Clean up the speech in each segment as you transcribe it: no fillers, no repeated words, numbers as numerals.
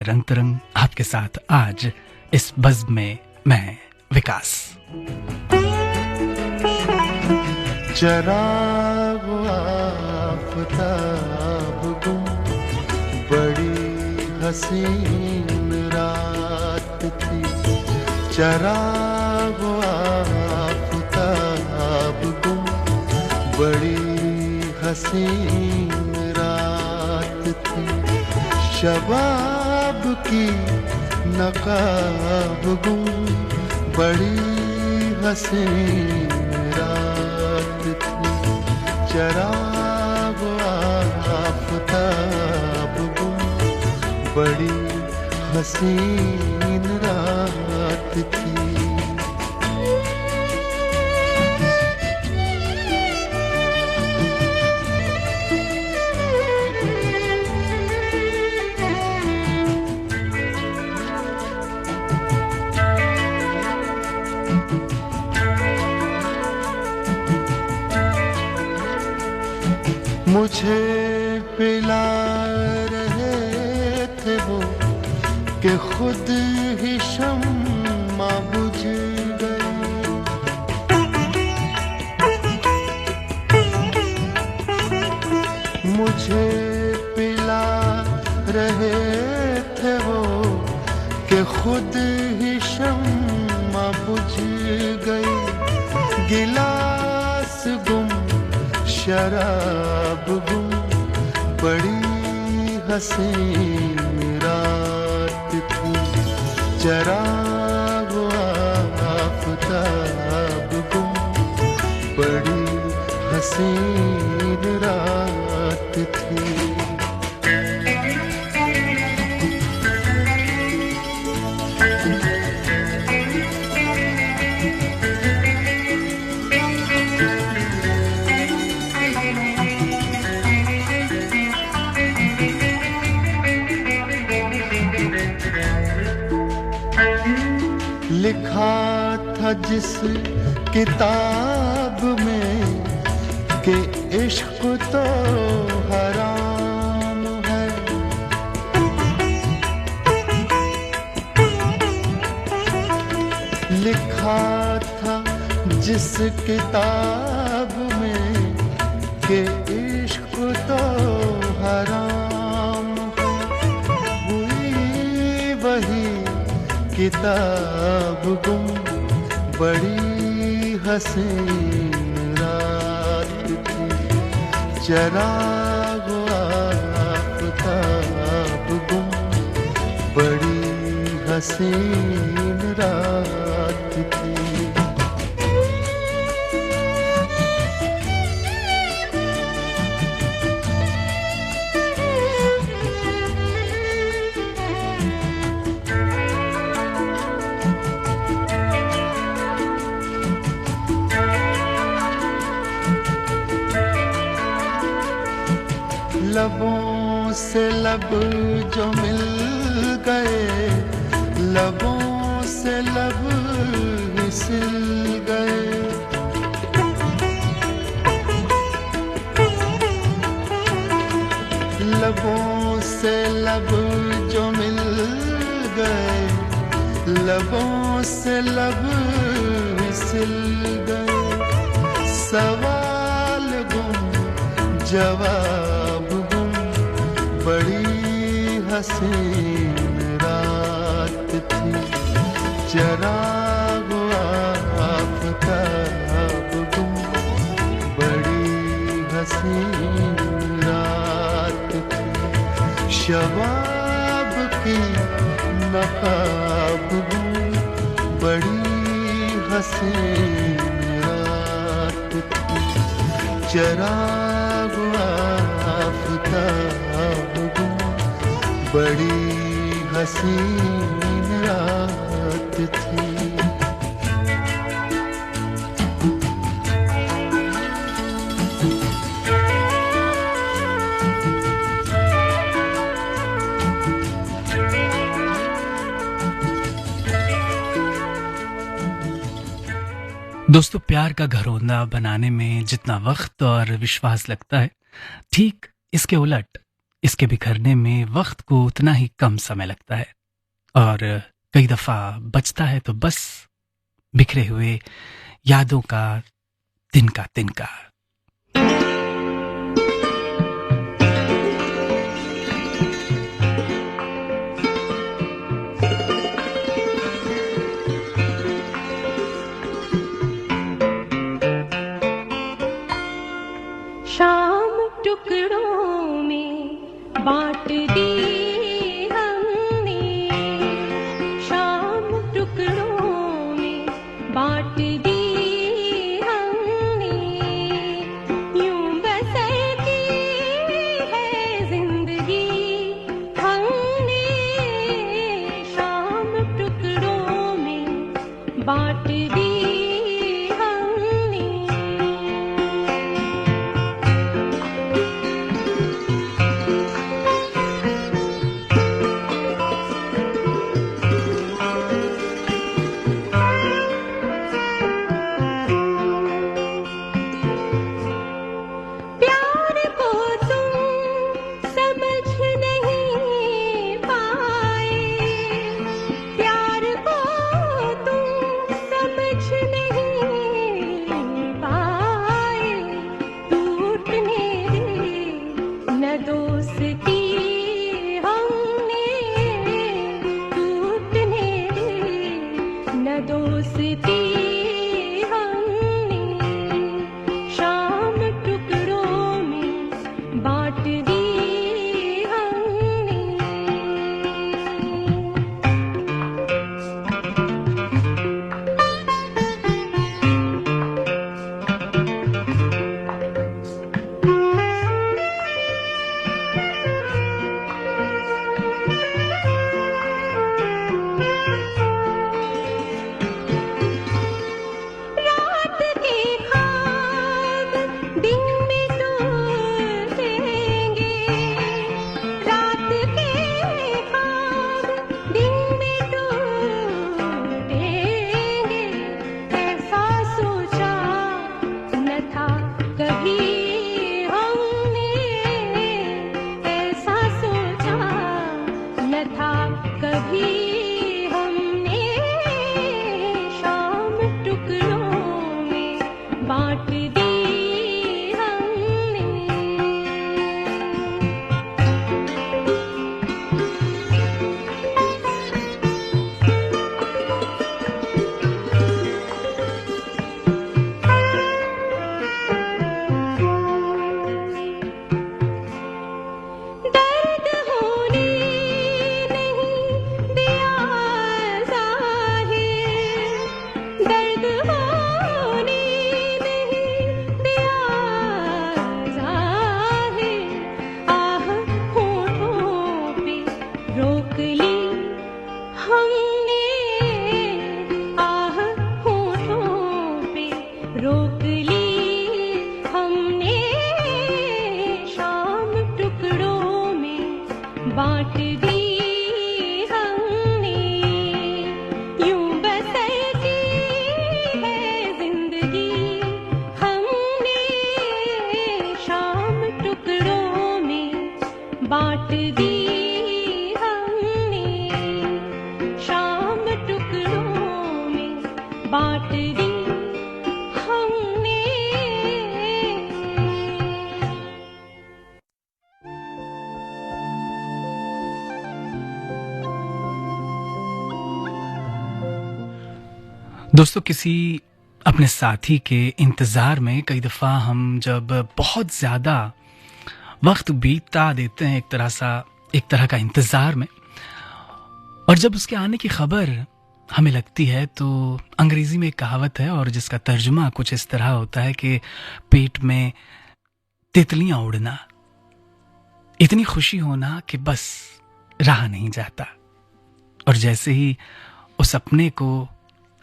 रंग तरंग आपके साथ आज इस बज़्म में मैं विकास। चराग आफताब गुम बड़ी हसीन रात थी। चराग आफताब गुम बड़ी हसीन रात थी। शबाब की नकाब गुम बड़ी हसीन रात थी। चराग आफताब गुम बड़ी हसीन रात थी। मुझे पिला रहे थे वो कि खुद ही शम्मा बुझ गई। मुझे पिला रहे थे वो कि खुद ही शम्मा बुझ गई। गिलास गुम शराब गुम बड़ी हसीन रात थी। चराग आफताब गुम बड़ी हसीन रात थी। लिखा था जिस किताब में कि इश्क तो हराम है। लिखा था जिस किताब में कि इश्क तो हराम है। हुई वही किताब गुम बड़ी हसीन रात थी। चराग आफताब गुम बड़ी हसीन रात थी। लबों से लब जो मिल गए, लबों से लब फिसल गए। लबों से लब जो मिल गए, लबों से लब फिसल गए। सवाल गुम जवाब गुम बड़ी हसीन रात थी। चराग आफताब गुम बड़ी हसीन रात थी। शबाब की नकाब गुम बड़ी हसीन रात थी। चराग आफताब गुम बड़ी हसीन रात थी। दोस्तों, प्यार का घरौंदा बनाने में जितना वक्त और विश्वास लगता है, ठीक इसके उलट इसके बिखरने में वक्त को उतना ही कम समय लगता है और कई दफा बचता है तो बस बिखरे हुए यादों का तिनका। शाम टुकड़ों में बांट दी हमने, शाम टुकड़ों में बांट दी हमने, यूं बसर की है जिंदगी हमने, शाम टुकड़ों में बांट दी। दोस्तों, किसी अपने साथी के इंतज़ार में कई दफ़ा हम जब बहुत ज़्यादा वक्त बीता देते हैं एक तरह का इंतज़ार में, और जब उसके आने की खबर हमें लगती है तो अंग्रेज़ी में एक कहावत है और जिसका तर्जुमा कुछ इस तरह होता है कि पेट में तितलियां उड़ना, इतनी खुशी होना कि बस रहा नहीं जाता। और जैसे ही उस अपने को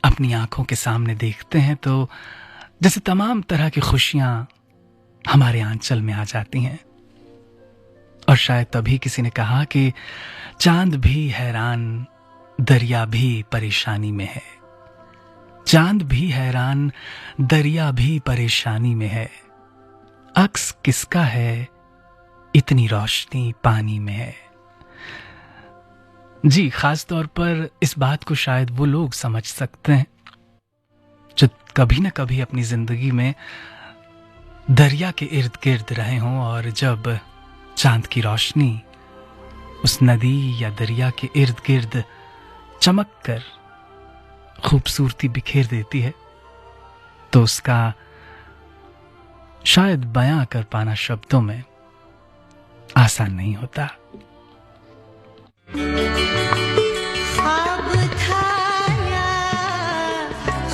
अपनी आंखों के सामने देखते हैं तो जैसे तमाम तरह की खुशियां हमारे आंचल में आ जाती हैं। और शायद तभी किसी ने कहा कि चांद भी हैरान, दरिया भी परेशानी में है। चांद भी हैरान, दरिया भी परेशानी में है। अक्स किसका है, इतनी रोशनी पानी में है। जी, खास तौर पर इस बात को शायद वो लोग समझ सकते हैं जो कभी ना कभी अपनी जिंदगी में दरिया के इर्द गिर्द रहे हों, और जब चांद की रोशनी उस नदी या दरिया के इर्द गिर्द चमक कर खूबसूरती बिखेर देती है, तो उसका शायद बयां कर पाना शब्दों में आसान नहीं होता। ख्वाब था या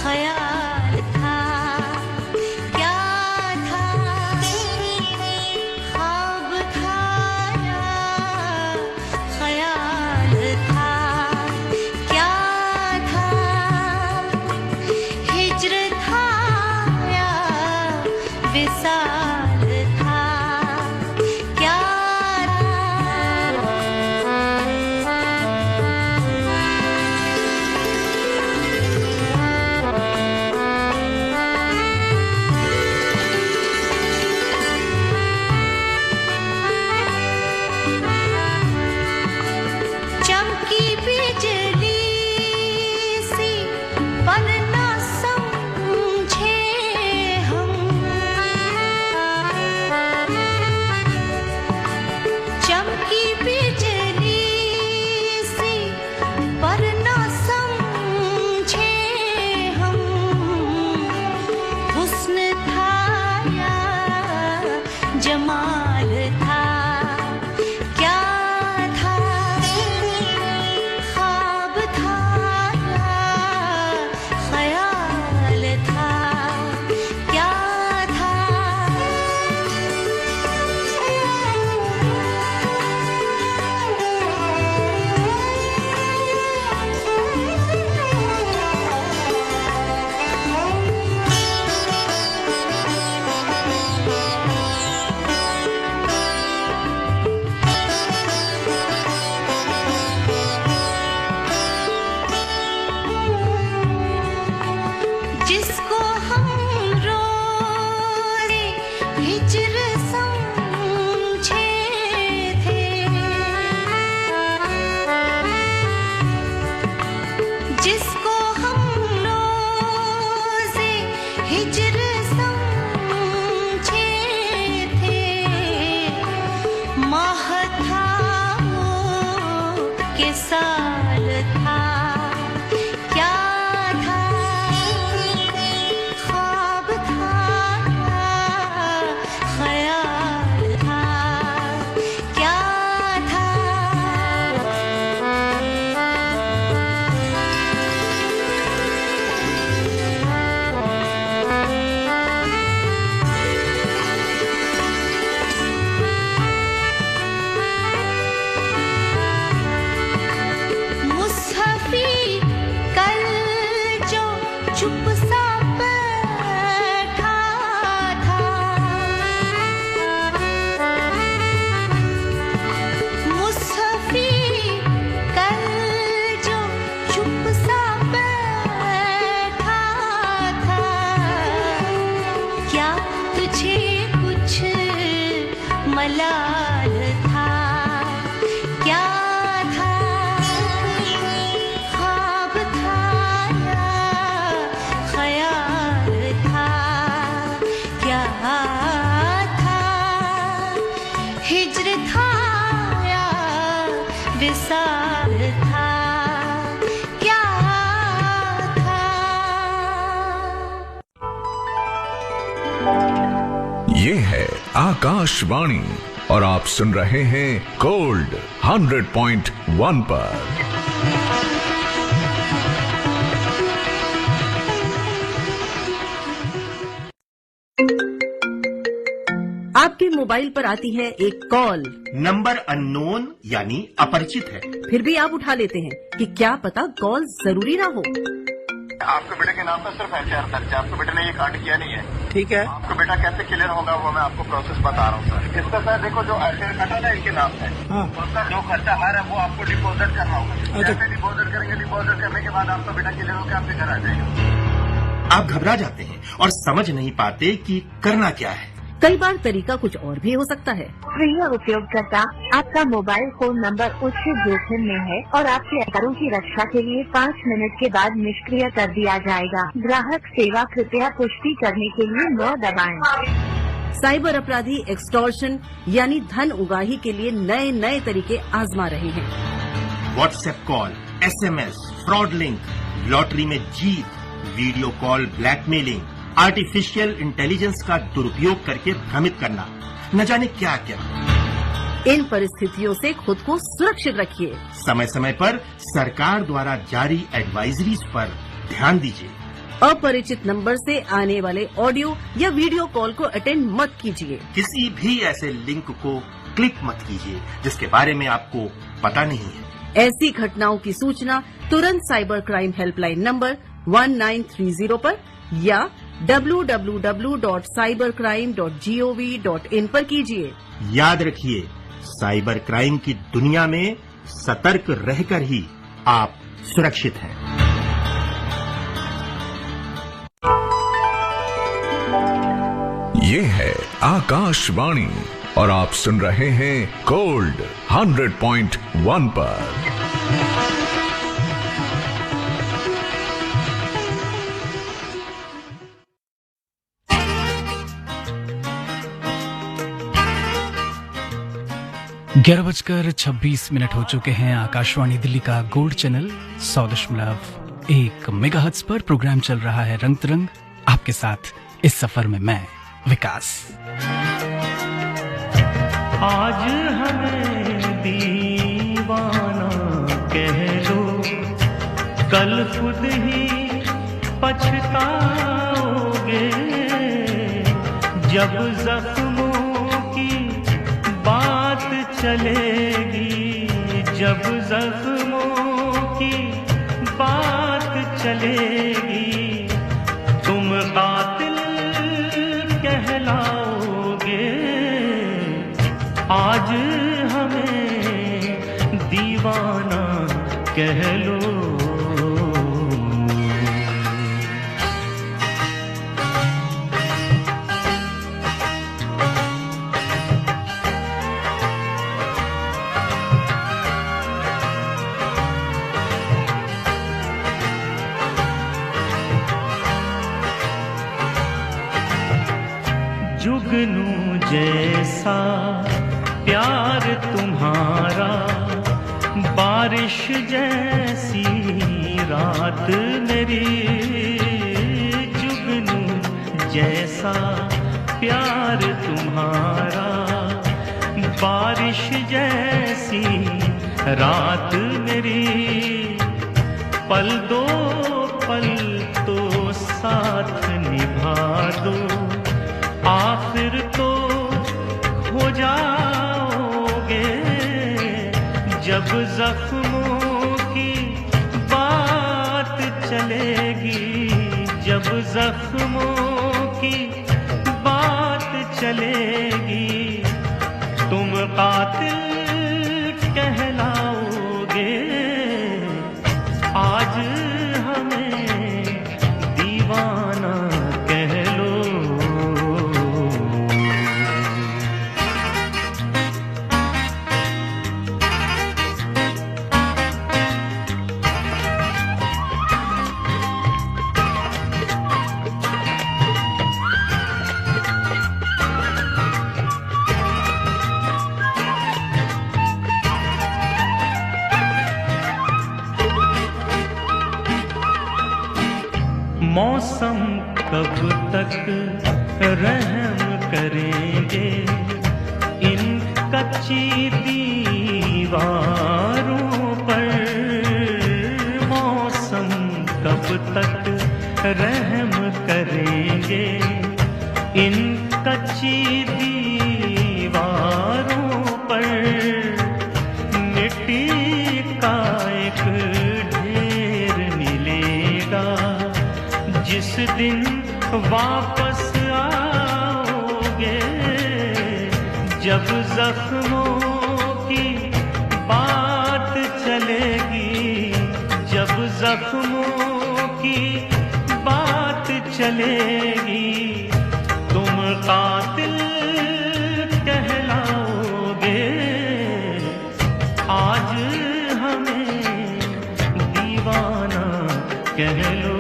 ख्याल था, क्या था? ख्वाब था या ख्याल था, क्या था? हिज्र था या विसाल था, क्या चमकी बिजली सी पर न समझे हम, चमकी बिजली सी पर न समझे हम, हुस्न था या जमाल था, क्या था? ख्वाब था या ख्याल था, क्या था? जिसको हम रोज़े हिज्र समझे थे, जिसको हम रोज़े हिज्र समझे थे, माह था वो के साल था, क्या था? ख्वाब था या ख्याल था, क्या था? मुसहफ़ी कल जो चुप सा बैठा था, मुसहफ़ी कल जो चुप सा बैठा था, क्या तुझे कुछ मलाल था, क्या था? ख्वाब था या ख्याल था, क्या था? हिज्र था या विसाल था, क्या था? ये है आकाशवाणी और आप सुन रहे हैं गोल्ड 100.1 पर। आपके मोबाइल पर आती है एक कॉल, नंबर अननोन यानी अपरिचित है। फिर भी आप उठा लेते हैं कि क्या पता कॉल जरूरी ना हो। आपके बेटे के नाम पर सिर्फ एफआईआर दर्ज है, आपके बेटे ने ये कांड किया नहीं है। ठीक है, आपका बेटा कैसे क्लियर होगा वो मैं आपको प्रोसेस बता रहा हूँ सर। इसका सर देखो जो एफआईआर कटा था इनके नाम है, उसका जो खर्चा हर है वो आपको डिपॉजिट करना होगा। जैसे डिपॉजिट करेंगे, डिपॉजिट करने के बाद आपका बेटा क्लियर होकर आपके घर आ जाएगा। आप घबरा जाते हैं और समझ नहीं पाते कि करना क्या है। कई बार तरीका कुछ और भी हो सकता है। प्रिय उपयोगकर्ता, आपका मोबाइल फोन नंबर उच्च जोखिम में है और आपके आधारों की रक्षा के लिए 5 मिनट के बाद निष्क्रिय कर दिया जाएगा। ग्राहक सेवा, कृपया पुष्टि करने के लिए 9 दबाएं। साइबर अपराधी एक्सटॉर्शन यानी धन उगाही के लिए नए नए तरीके आजमा रहे हैं। WhatsApp call, SMS, fraud link, lottery में जीत, video call blackmailing, artificial intelligence का दुरुपयोग करके भ्रमित करना, न जाने क्या क्या। इन परिस्थितियों से खुद को सुरक्षित रखिए। समय समय पर सरकार द्वारा जारी एडवाइजरीज पर ध्यान दीजिए। अपरिचित नंबर से आने वाले ऑडियो या वीडियो कॉल को अटेंड मत कीजिए। किसी भी ऐसे लिंक को क्लिक मत कीजिए जिसके बारे में आपको पता नहीं है। ऐसी घटनाओं की सूचना तुरंत साइबर क्राइम हेल्पलाइन नंबर 1930 पर या www.cybercrime.gov.in पर कीजिए। याद रखिए, साइबर क्राइम की दुनिया में सतर्क रहकर ही आप सुरक्षित हैं। ये है आकाशवाणी और आप सुन रहे हैं गोल्ड 100.1 पर। ग्यारह बजकर 26 मिनट हो चुके हैं। आकाशवाणी दिल्ली का गोल्ड चैनल 100.1 मेगाहर्ट्ज पर प्रोग्राम चल रहा है रंग तरंग। आपके साथ इस सफर में मैं विकास। आज हमें दीवाना कह लो, कल खुद ही पछताओगे। जब जख्मों की बात चलेगी, जब जख्मों की बात चलेगी, तुम कातिल कहलाओगे। आज हमें दीवाना कह लो। जुगनू जैसा प्यार तुम्हारा, बारिश जैसी रात मेरी। जुगनू जैसा प्यार तुम्हारा, बारिश जैसी रात मेरी। पल दो पल तो साथ निभा दो, आखिर तो हो जाओगे। जब जख्मों की बात चलेगी, जब जख्मों की बात चलेगी, तुम कातिल कहलाओगे। आज हमें दीवाना कह लो। मौसम कब तक रहम करेंगे इन कच्ची दीवारों पर। मौसम कब तक रहम करेंगे इन कच्ची दीवारों पर। मिट्टी का एक ढेर मिलेगा जिस दिन वापस आओगे। जब जख्मों की बात चलेगी, जब जख्मों की बात चलेगी, तुम कातिल कह लो।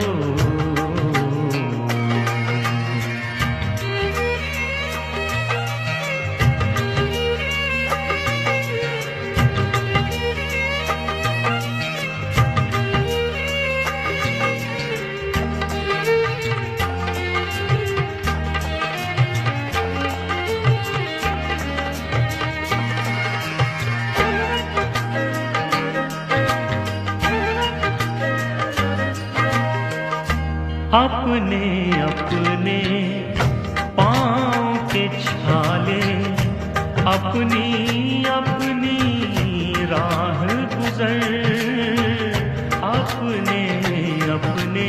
अपने अपने पाँव के छाले, अपनी अपनी राह गुजर, अपने अपने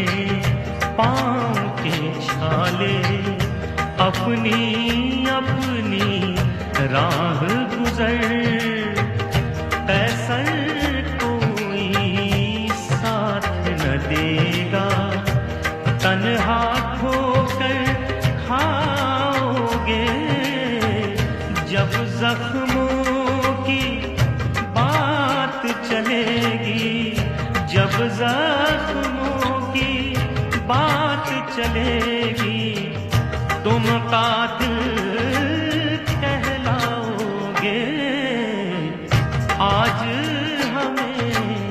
पाँव के छाले, अपनी अपनी राह गुजर। कैसर कोई साथ न देगा, तन्हा ठोकर खाओगे। जब जख्मों की बात चलेगी, जब जख्मों की बात चलेगी, तुम कातिल कहलाओगे। आज हमें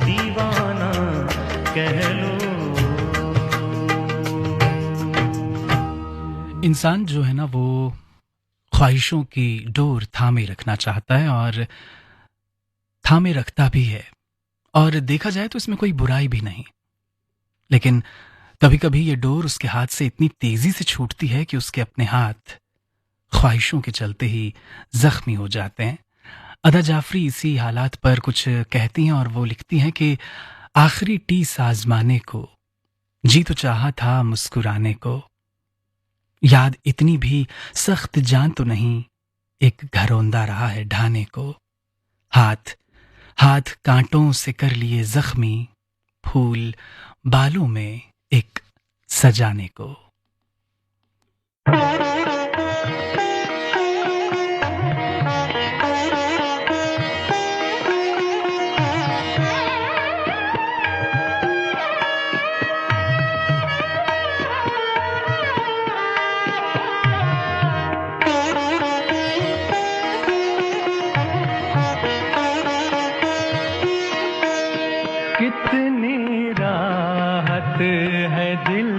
दीवाना कह लो। इंसान जो है ना वो ख्वाहिशों की डोर थामे रखना चाहता है और थामे रखता भी है, और देखा जाए तो इसमें कोई बुराई भी नहीं। लेकिन कभी कभी ये डोर उसके हाथ से इतनी तेजी से छूटती है कि उसके अपने हाथ ख्वाहिशों के चलते ही जख्मी हो जाते हैं। अदा जाफरी इसी हालात पर कुछ कहती हैं और वो लिखती हैं कि आखिरी टीस आजमाने को जी तो चाहा था मुस्कुराने को, याद इतनी भी सख्त जान तो नहीं, एक घरौंदा रहा है ढाने को। हाथ हाथ कांटों से कर लिए जख्मी, फूल बालों में एक सजाने को। कितनी राहत है दिल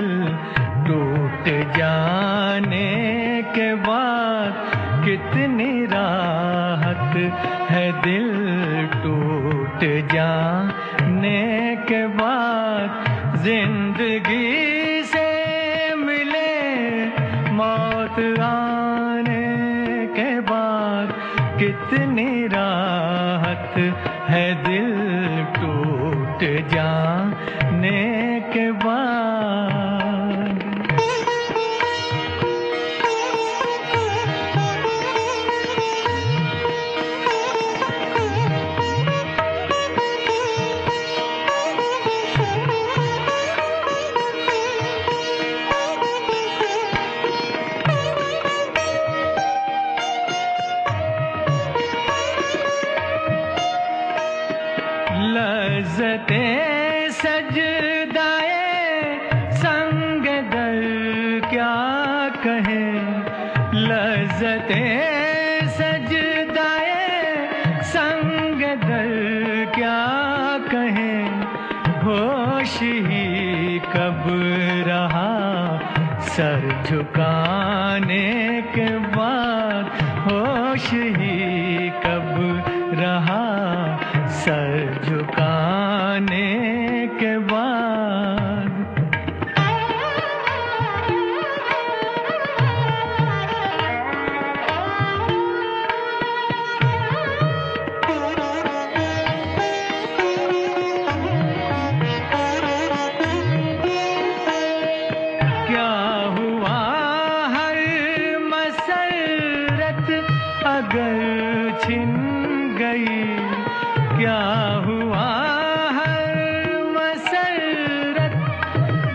टूट जाने के बाद, कितनी राहत है दिल टूट जाने के बाद। जिंदगी से मिले मौत आने के बाद, कितनी राहत है दिल टूट जाने के बाद। लज़्ज़ते सजदाए संग दर क्या कहें, लज़्ज़ते सजदाए संग दर क्या कहें। होश ही कब रहा सर झुकाने के बाद, होश ही कब रहा सर झुकाने के बाद। क्या हुआ हर मसरत अगर छिन गई, क्या हुआ हर मसरत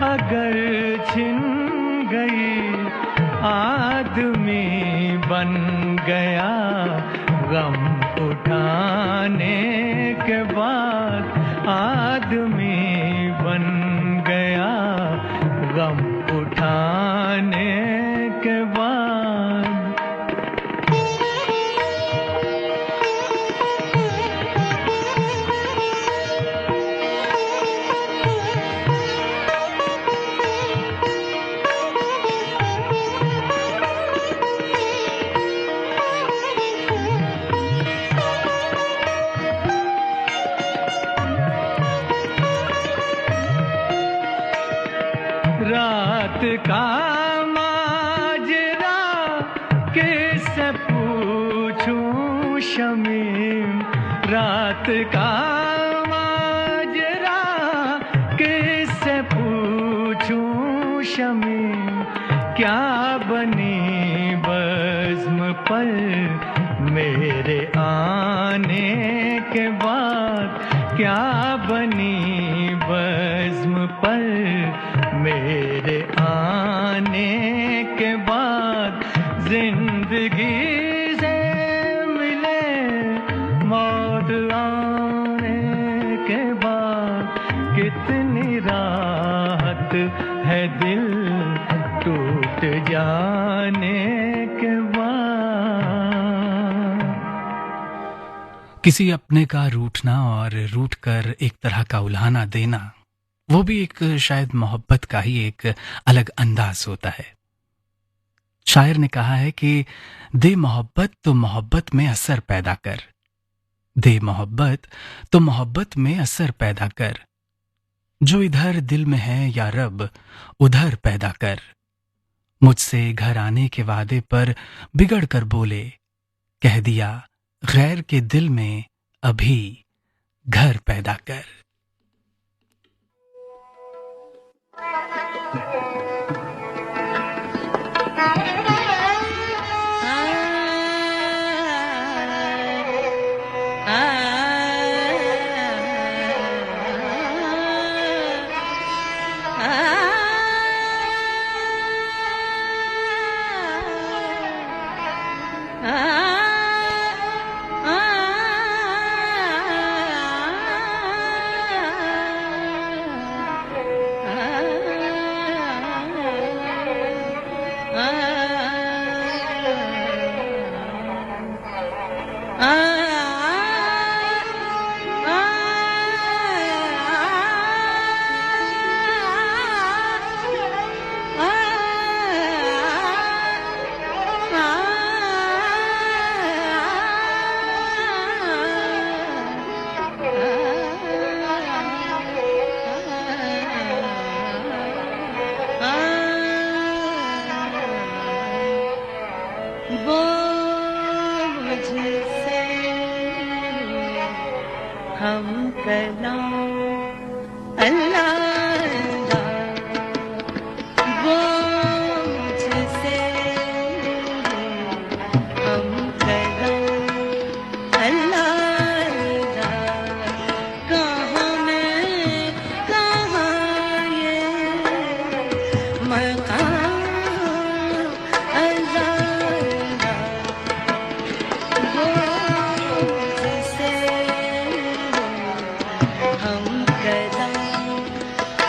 अगर छिन गई। आदमी बन गया गम उठाने के बाद, आदमी बन रात का माजरा किससे पूछूं शमीम, रात का माजरा किससे पूछूं शमीम, क्या बनी बज़्म पर मेरे आने के बाद, क्या बनी बज़्म पर मेरे आने के बाद, जिंदगी से मिले मौत आने के बाद, कितनी राहत है दिल टूट जाने के बाद। किसी अपने का रूठना और रूठ कर एक तरह का उल्हाना देना, वो भी एक शायद मोहब्बत का ही एक अलग अंदाज होता है। शायर ने कहा है कि दे मोहब्बत तो मोहब्बत में असर पैदा कर, दे मोहब्बत तो मोहब्बत में असर पैदा कर, जो इधर दिल में है या रब उधर पैदा कर, मुझसे घर आने के वादे पर बिगड़ कर बोले, कह दिया गैर के दिल में अभी घर पैदा कर।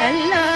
Allah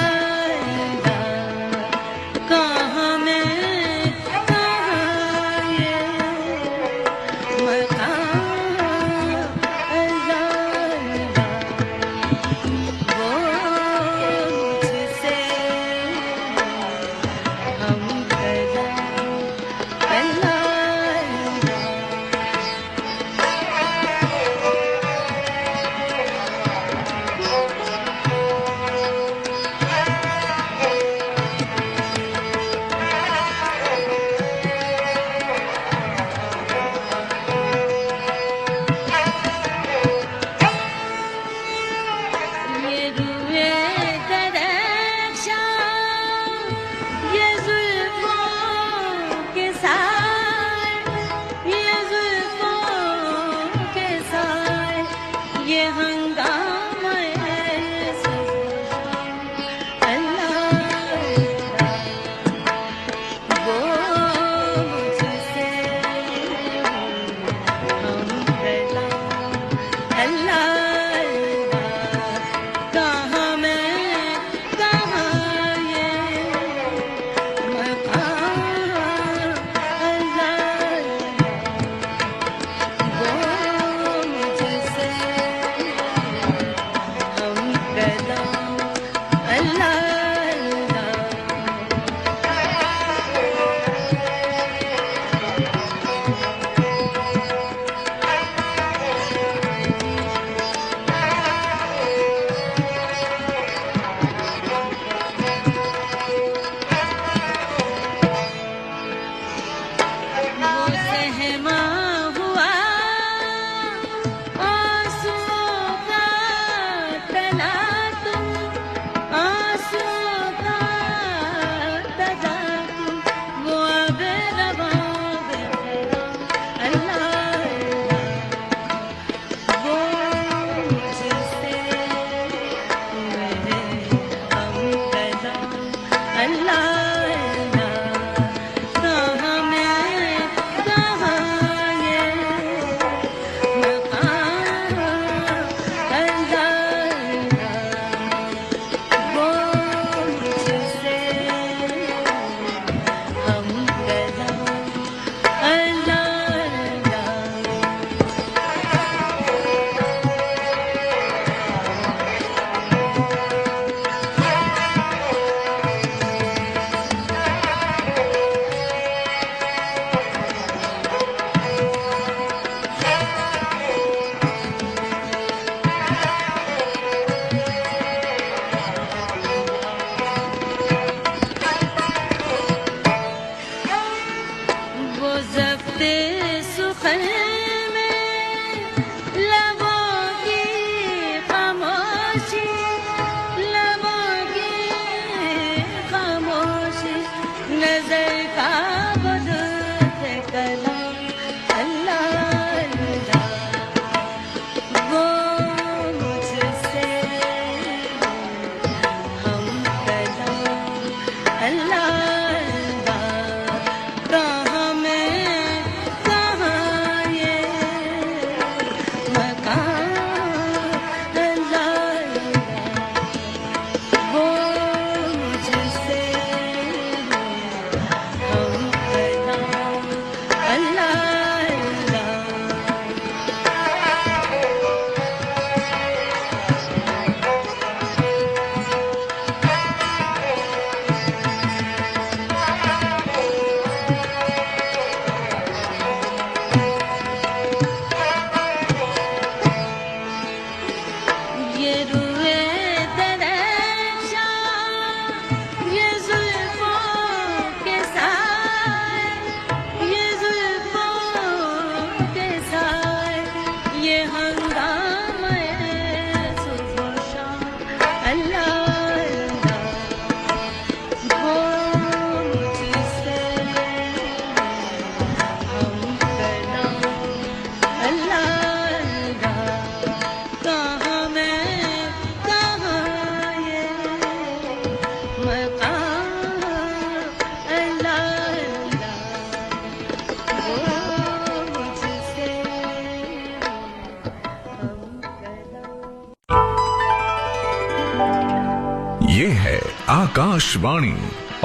ये है आकाशवाणी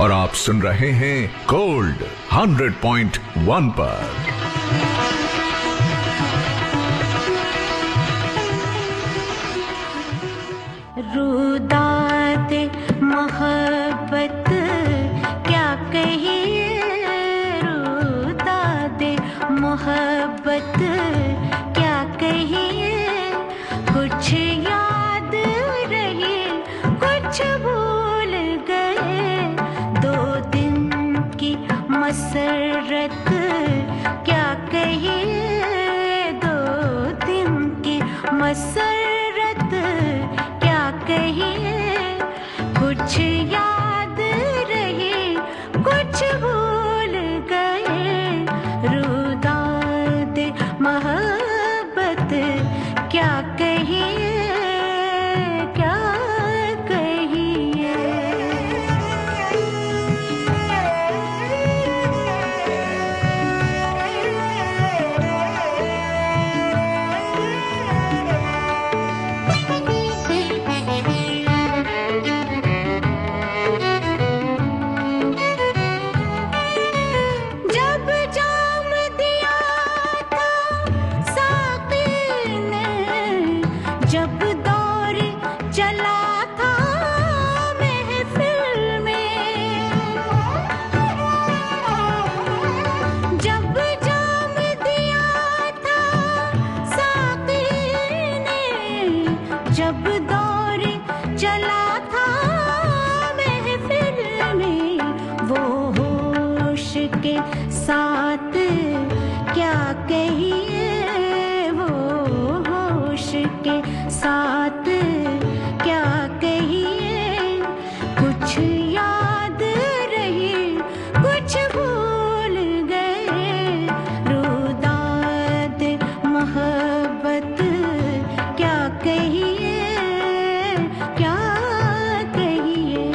और आप सुन रहे हैं गोल्ड 100.1 पर। रुदा दे मोहब्बत क्या कहिए, रुदा दे मोहब्बत क्या कहिए, कुछ याद रही कुछ भूल गए, 2 दिन की मसरत क्या कहिए, 2 दिन की मसरत क्या कहिए, कुछ याद रही कुछ भूल गए, रुदा दे मोहब्बत क्या कहिए, क्या कहिए। जब जाम दिया था साक़ी ने, जब दौर चला था महफिल में, जब जाम दिया था साक़ी ने, जब दौर चला था महफिल में, वो होश के साथ क्या कहिए, वो होश के साथ क्या कहिए, कुछ याद रही कुछ भूल गए, रुदा दे मोहब्बत क्या कहिए, क्या कहिए।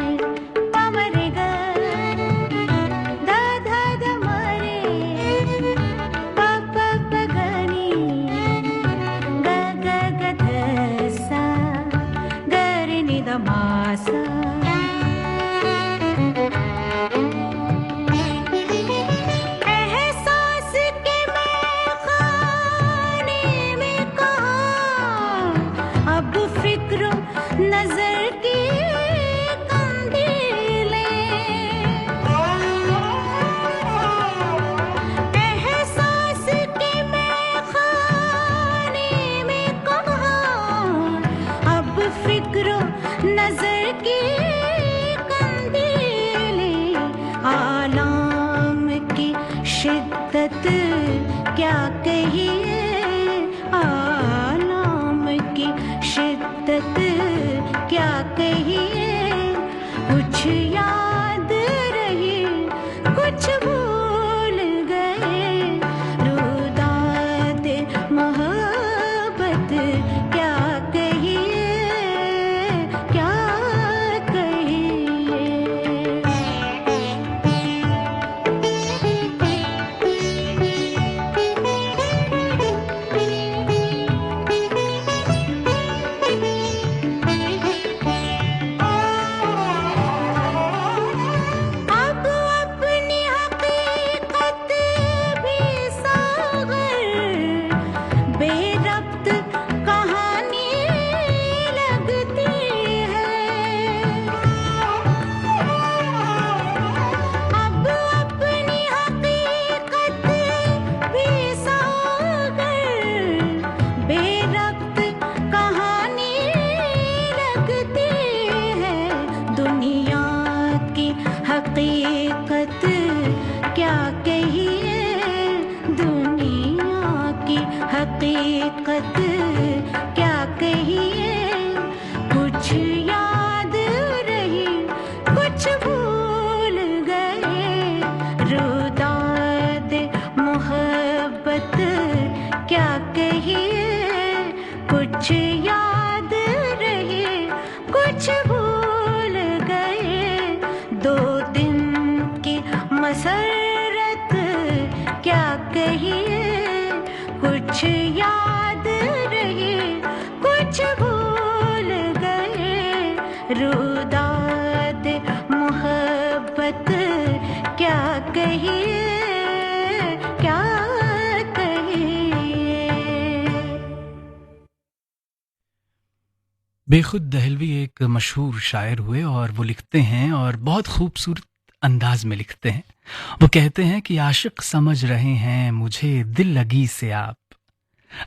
पमरे ग ध ध ध मरे, प प प गनी, ग ग ग ध सा, ग रे नि द मा सा। एहसास के मैं खाने में कहाँ, अब फिक्र नजर की कंदीलें, एहसास के मैं खाने में कहाँ, अब फिक्र नजर की कंदीलें, आलाम की शिद्दत क्या कहिए, आलाम की शिद्दत क्या कहिए, कुछ याद रही कुछ भूल गए, रुदा दे मोहब्बत क्या कहिए, क्या कहिए। अब अपनी हकीकत भी सागर बेरब्त कहानी लगती है, अब अपनी हकीकत भी सागर बेरब्त कहानी लगती है, दुनिया की हकीकत क्या कहिए, दुनिया की हकीकत क्या कहिए, कुछ याद रही कुछ भूल गए, रुदा दे मोहब्बत क्या कहिए, कुछ याद रही कुछ भूल गए, 2 दिन की मसरत क्या कहिए, कुछ याद रही कुछ भूल गए, रुदा क्या कहिए क्या कहिए। बेखुद दहलवी एक मशहूर शायर हुए और वो लिखते हैं और बहुत खूबसूरत अंदाज में लिखते हैं। वो कहते हैं कि आशिक समझ रहे हैं मुझे दिल लगी से आप,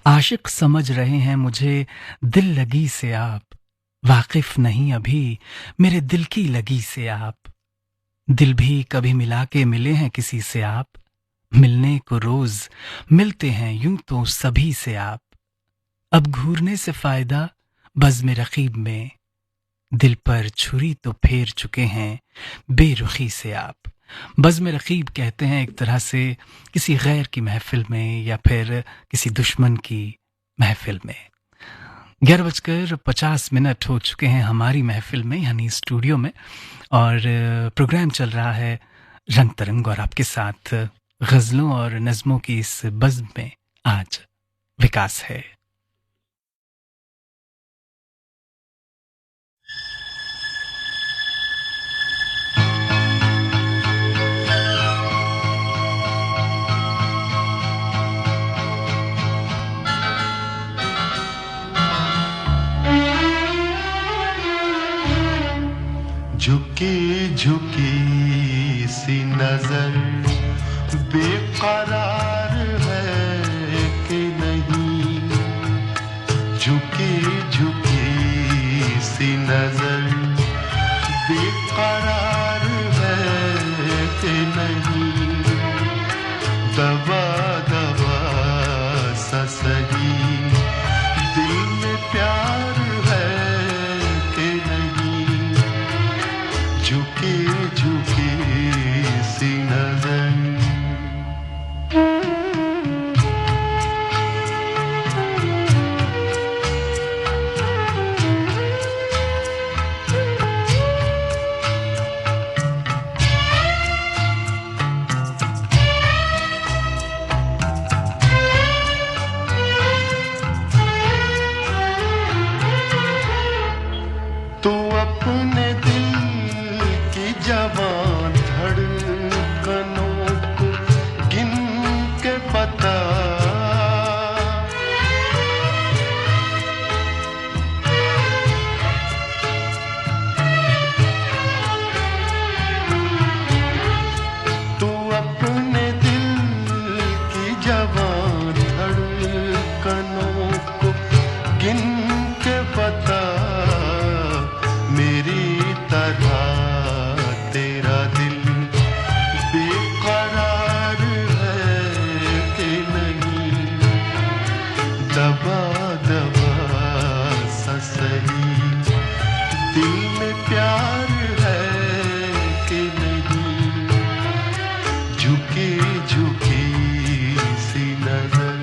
आशिक समझ रहे हैं मुझे दिल लगी से आप, वाकिफ नहीं अभी मेरे दिल की लगी से आप, दिल भी कभी मिला के मिले हैं किसी से आप, मिलने को रोज मिलते हैं यूं तो सभी से आप, अब घूरने से फायदा बज़्म रकीब में, दिल पर छुरी तो फेर चुके हैं बेरुखी से आप। बज़्म रकीब कहते हैं एक तरह से किसी गैर की महफिल में या फिर किसी दुश्मन की महफिल में। 11:50 हो चुके हैं हमारी महफिल में यानी स्टूडियो में, और प्रोग्राम चल रहा है रंग तरंग, और आपके साथ गज़लों और नज़मों की इस बज़्म में आज विकास है। झुकी झुकी सी नजर बेकरार है कि नहीं, झुकी झुकी सी नजर बेकरार है कि नहीं, दबा दबा सा सही दिल में प्यार है कि नहीं, झुकी झुकी सी नजर। तो अपने दिल की जवान धड़कनों को गिन के बता, तो अपने दिल की जवान धड़कनों को गिन के बता, मेरी तरह तेरा दिल बेकरार है कि नहीं, दबा दबा सा सही दिल में प्यार है कि नहीं, झुकी झुकी सी नजर।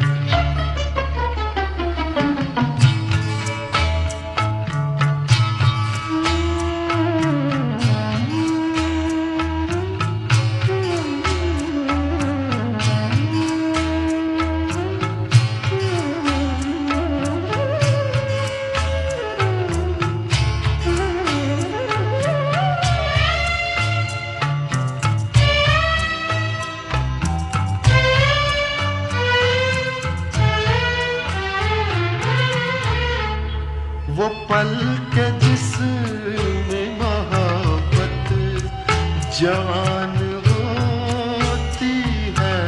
वो पल के जिसमें मोहब्बत जवान होती है,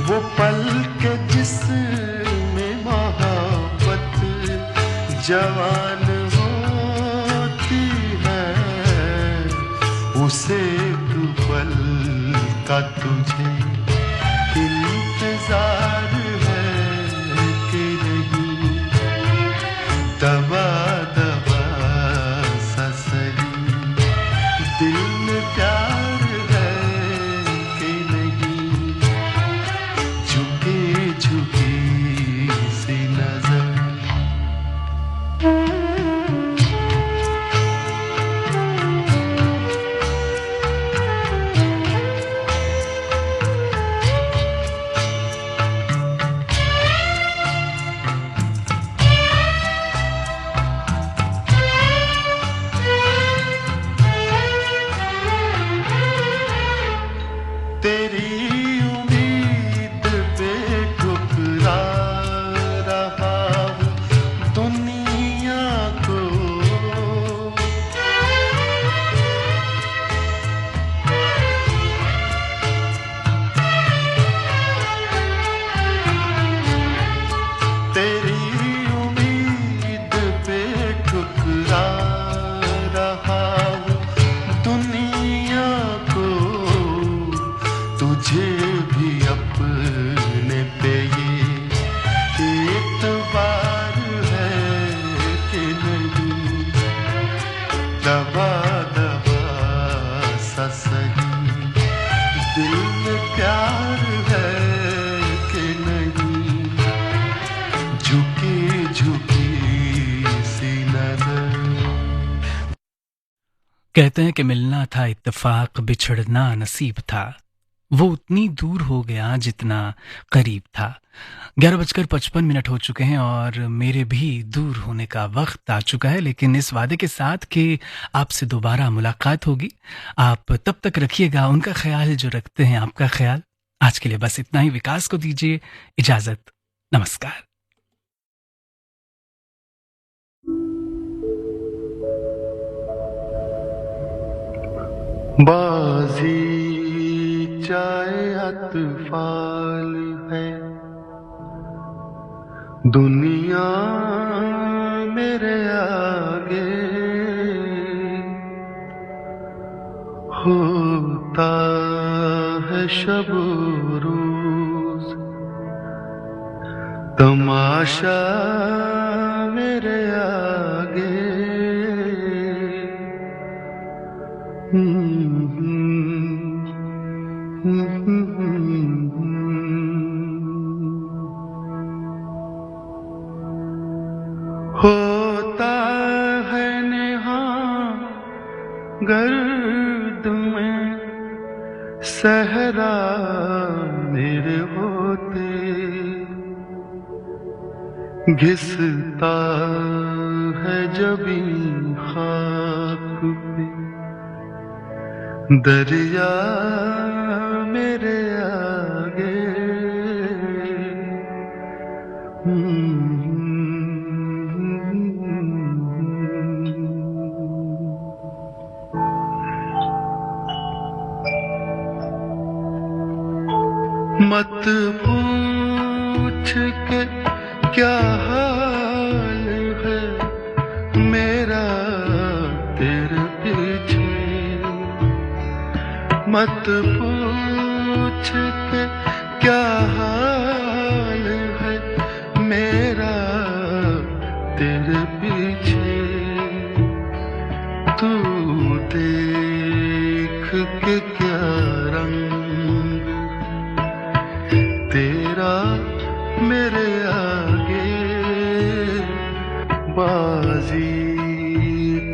वो पल के जिसमें मोहब्बत जवान होती है, उसे पल का तुझे इंतजार है कि नहीं, दबा दबा सा सही दिल में प्यार है कि नहीं, झुकी झुकी सी नजर। तेरी उम्मीद पे ठुकरा रहा हूँ दुनिया को। तेरी उम्मीद पे ठुकरा रहा हूँ दुनिया को। तुझे भी अपने पे ये एतबार है कि नहीं। दबा दबा सा सही दिल में प्यार है कि नहीं। झुकी झुकी सी नजर। कहते हैं कि मिलना था इत्तेफाक, बिछड़ना नसीब था। वो उतनी दूर हो गया जितना करीब था। 11:55 हो चुके हैं और मेरे भी दूर होने का वक्त आ चुका है, लेकिन इस वादे के साथ कि आपसे दोबारा मुलाकात होगी। आप तब तक रखिएगा उनका ख्याल जो रखते हैं आपका ख्याल। आज के लिए बस इतना ही। विकास को दीजिए इजाजत। नमस्कार। बाजी चाहे अतफाल है दुनिया मेरे आगे। होता है शब रोज तमाशा मेरे आगे। होता है नेहा गर्द में सहरा मेरे होते। घिसता है जबी खाक पे दरिया मेरे आगे। मत पूछ के क्या हाल है मेरा तेरे पीछे। मत पूछ के क्या हाल है मेरा तेरे पीछे। तू देख के क्या रंग तेरा मेरे आगे। बाजी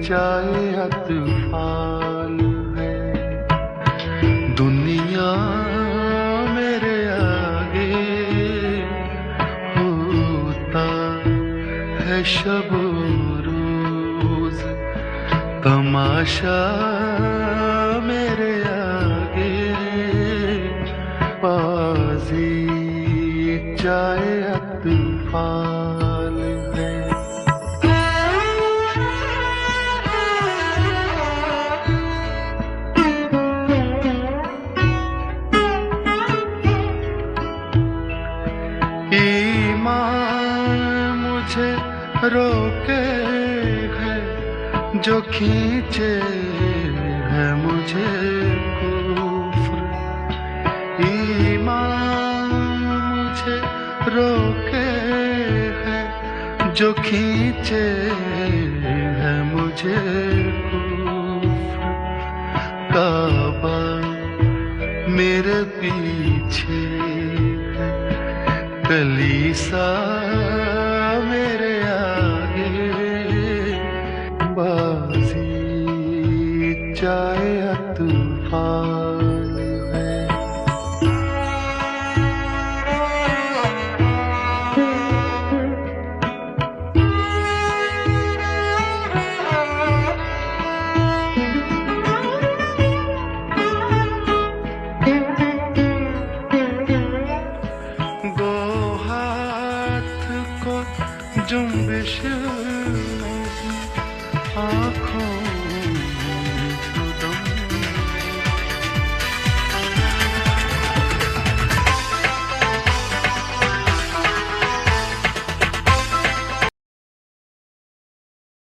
चाहे अतफाल है दुनिया मेरे आगे। होता है शब रोज तमाशा मेरे आगे। बाजी चाहे अतफाल है। ईमान मुझे रोके है जो खींचे है मुझे कुफ्र। ईमान मुझे रोके है जो खींचे है मुझे कुफ्र। काबा मेरे पीछे है कलीसा मेरे आगे। बाजी चाहे अतफाल है। जुम्बिश